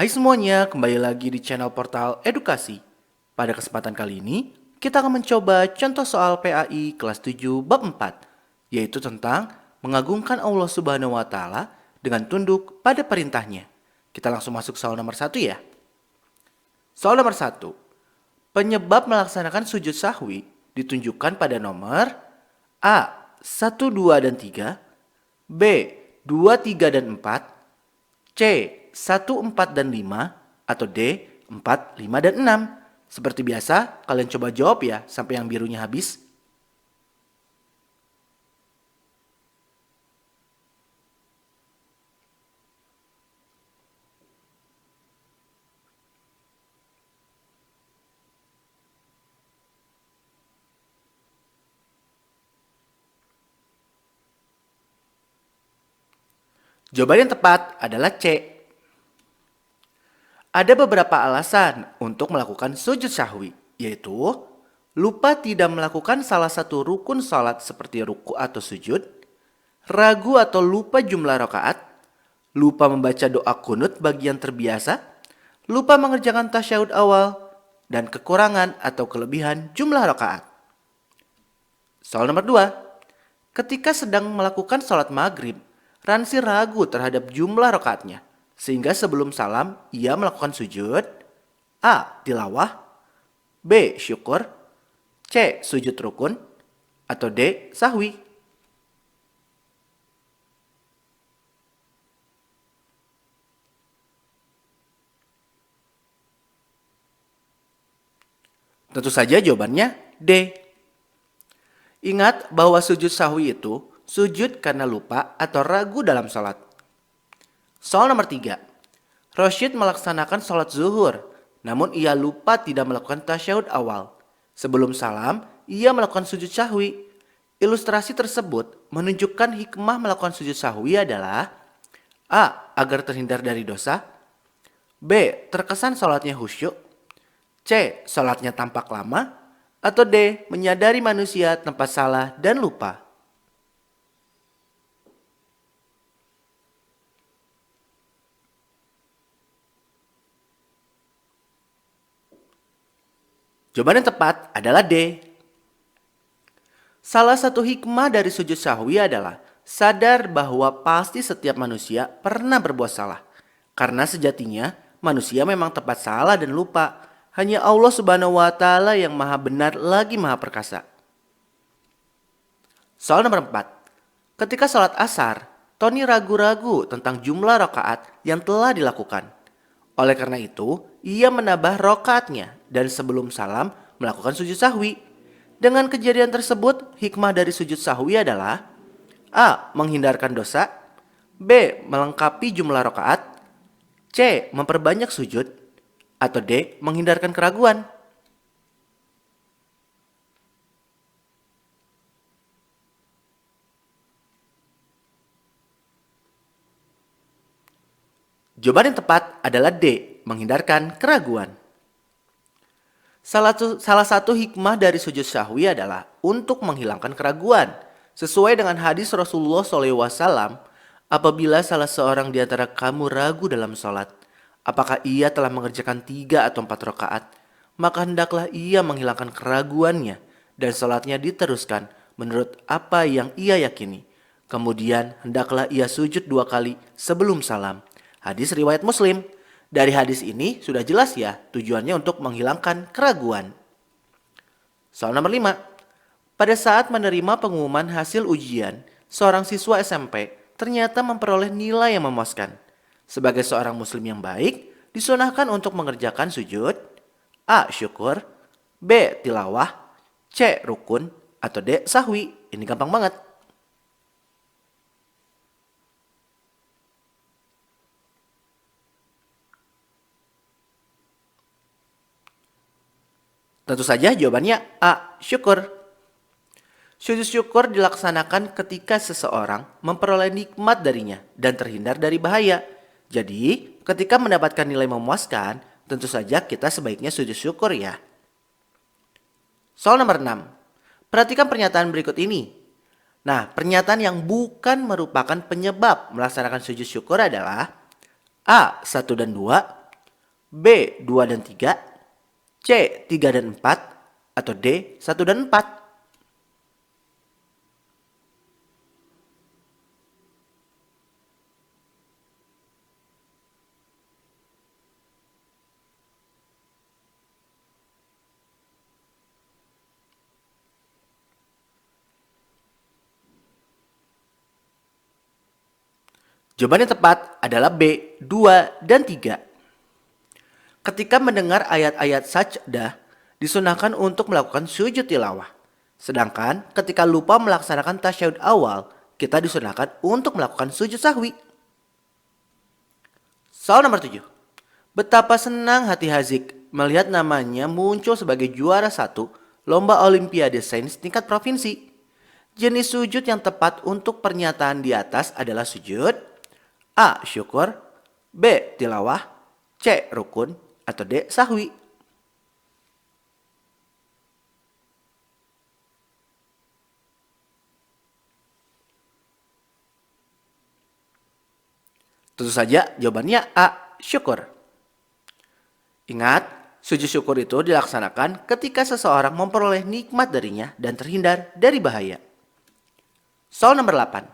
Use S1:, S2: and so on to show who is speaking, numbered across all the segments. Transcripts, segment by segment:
S1: Hai semuanya, kembali lagi di channel Portal Edukasi. Pada kesempatan kali ini, kita akan mencoba contoh soal PAI kelas 7 bab 4, yaitu tentang mengagungkan Allah Subhanahu wa taala dengan tunduk pada perintahnya. Kita langsung masuk soal nomor 1 ya. Soal nomor 1. Penyebab melaksanakan sujud sahwi ditunjukkan pada nomor A. 1, 2, dan 3, B. 2, 3, dan 4, C. 1, 4, dan 5, atau D. 4, 5, dan 6. Seperti biasa, kalian coba jawab ya sampai yang birunya habis. Jawaban yang tepat adalah C. Ada beberapa alasan untuk melakukan sujud sahwi, yaitu lupa tidak melakukan salah satu rukun salat seperti ruku atau sujud, ragu atau lupa jumlah rakaat, lupa membaca doa kunut bagi yang terbiasa, lupa mengerjakan tasyahud awal, dan kekurangan atau kelebihan jumlah rakaat. Soal nomor 2. Ketika sedang melakukan sholat maghrib, Ransi ragu terhadap jumlah rakaatnya, sehingga sebelum salam ia melakukan sujud A. Tilawah, B. Syukur, C. Sujud rukun, atau D. Sahwi. Tentu saja jawabannya D. Ingat bahwa sujud sahwi itu sujud karena lupa atau ragu dalam sholat. Soal nomor 3. Rosyid melaksanakan sholat zuhur, namun ia lupa tidak melakukan tasyahud awal. Sebelum salam, ia melakukan sujud sahwi. Ilustrasi tersebut menunjukkan hikmah melakukan sujud sahwi adalah A. Agar terhindar dari dosa, B. Terkesan sholatnya khusyuk, C. Sholatnya tampak lama, atau D. Menyadari manusia tanpa salah dan lupa. Jawaban yang tepat adalah D. Salah satu hikmah dari sujud sahwi adalah sadar bahwa pasti setiap manusia pernah berbuat salah. Karena sejatinya manusia memang tepat salah dan lupa. Hanya Allah Subhanahu wa taala yang maha benar lagi maha perkasa. Soal nomor 4. Ketika sholat asar, Tony ragu-ragu tentang jumlah rakaat yang telah dilakukan. Oleh karena itu, ia menambah rakaatnya dan sebelum salam melakukan sujud sahwi. Dengan kejadian tersebut, hikmah dari sujud sahwi adalah A. Menghindarkan dosa, B. Melengkapi jumlah rakaat, C. Memperbanyak sujud, atau D. Menghindarkan keraguan. Jawaban yang tepat adalah D. Menghindarkan keraguan. Salah satu hikmah dari sujud sahwi adalah untuk menghilangkan keraguan. Sesuai dengan hadis Rasulullah SAW, apabila salah seorang di antara kamu ragu dalam sholat, apakah ia telah mengerjakan 3 atau 4 rakaat, maka hendaklah ia menghilangkan keraguannya dan sholatnya diteruskan menurut apa yang ia yakini. Kemudian hendaklah ia sujud 2 kali sebelum salam. Hadis riwayat Muslim. Dari hadis ini sudah jelas ya tujuannya untuk menghilangkan keraguan. Soal nomor 5. Pada saat menerima pengumuman hasil ujian, seorang siswa SMP ternyata memperoleh nilai yang memuaskan. Sebagai seorang muslim yang baik, disunahkan untuk mengerjakan sujud A. Syukur, B. Tilawah, C. Rukun, atau D. Sahwi. Ini gampang banget. Tentu saja jawabannya A. Syukur. Sujud syukur dilaksanakan ketika seseorang memperoleh nikmat darinya dan terhindar dari bahaya. Jadi, ketika mendapatkan nilai memuaskan, tentu saja kita sebaiknya sujud syukur ya. Soal nomor 6. Perhatikan pernyataan berikut ini. Nah, pernyataan yang bukan merupakan penyebab melaksanakan sujud syukur adalah A. 1 dan 2, B. 2 dan 3, C. 3 dan 4, atau D. 1 dan 4? Jawaban yang tepat adalah B. 2 dan 3. Ketika mendengar ayat-ayat sajdah, disunahkan untuk melakukan sujud tilawah. Sedangkan ketika lupa melaksanakan tasyahud awal, kita disunahkan untuk melakukan sujud sahwi. Soal nomor 7. Betapa senang hati Hazik melihat namanya muncul sebagai juara 1 lomba olimpiade sains tingkat provinsi. Jenis sujud yang tepat untuk pernyataan di atas adalah sujud A. Syukur, B. Tilawah, C. Rukun, atau D. Sahwi. Tentu saja jawabannya A. Syukur. Ingat, sujud syukur itu dilaksanakan ketika seseorang memperoleh nikmat darinya dan terhindar dari bahaya. Soal nomor 8.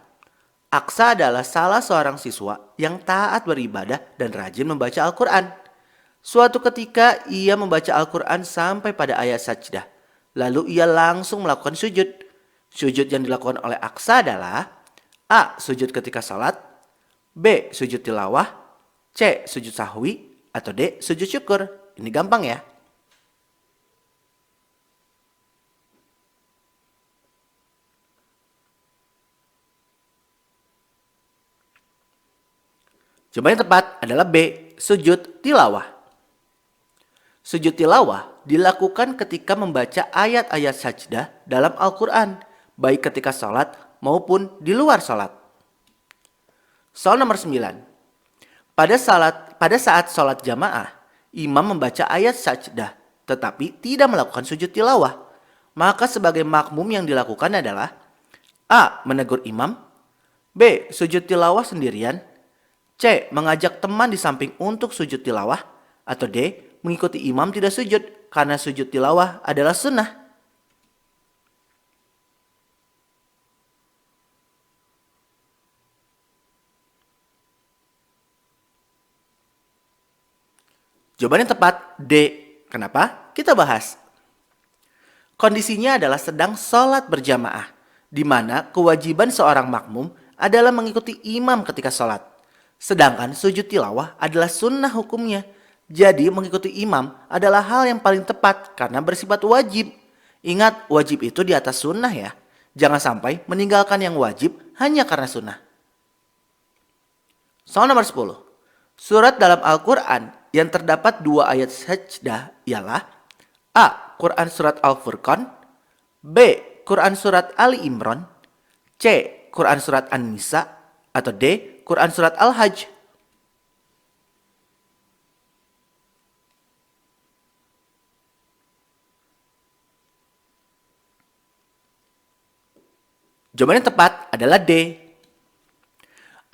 S1: Aksa adalah salah seorang siswa yang taat beribadah dan rajin membaca Al-Quran. Suatu ketika ia membaca Al-Quran sampai pada ayat sajdah. Lalu ia langsung melakukan sujud. Sujud yang dilakukan oleh Aksa adalah A. Sujud ketika salat, B. Sujud tilawah, C. Sujud sahwi, atau D. Sujud syukur. Ini gampang ya. Jawaban yang tepat adalah B. Sujud tilawah. Sujud tilawah dilakukan ketika membaca ayat-ayat sajdah dalam Al-Quran, baik ketika sholat maupun di luar sholat. Soal nomor 9. Pada saat sholat jamaah, imam membaca ayat sajdah tetapi tidak melakukan sujud tilawah. Maka sebagai makmum yang dilakukan adalah A. Menegur imam, B. Sujud tilawah sendirian, C. Mengajak teman di samping untuk sujud tilawah, atau D. Mengikuti imam tidak sujud karena sujud tilawah adalah sunnah. Jawaban yang tepat D. Kenapa? Kita bahas. Kondisinya adalah sedang sholat berjamaah, di mana kewajiban seorang makmum adalah mengikuti imam ketika sholat. Sedangkan sujud tilawah adalah sunnah hukumnya. Jadi mengikuti imam adalah hal yang paling tepat karena bersifat wajib. Ingat, wajib itu di atas sunnah ya. Jangan sampai meninggalkan yang wajib hanya karena sunnah. Soal nomor 10. Surat dalam Al-Quran yang terdapat 2 ayat sajdah ialah A. Quran Surat Al-Furqan, B. Quran Surat Ali Imran, C. Quran Surat An-Nisa, atau D. Quran Surat Al-Hajj. Jawaban yang tepat adalah D.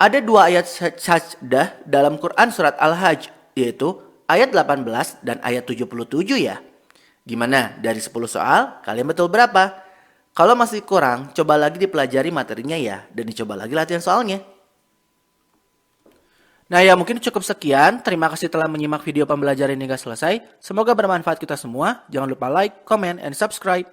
S1: Ada 2 ayat sajdah dalam Quran Surat Al-Hajj, yaitu ayat 18 dan ayat 77 ya. Gimana? Dari 10 soal, kalian betul berapa? Kalau masih kurang, coba lagi dipelajari materinya ya, dan dicoba lagi latihan soalnya. Nah ya, mungkin cukup sekian. Terima kasih telah menyimak video pembelajaran hingga selesai. Semoga bermanfaat kita semua. Jangan lupa like, comment, and subscribe.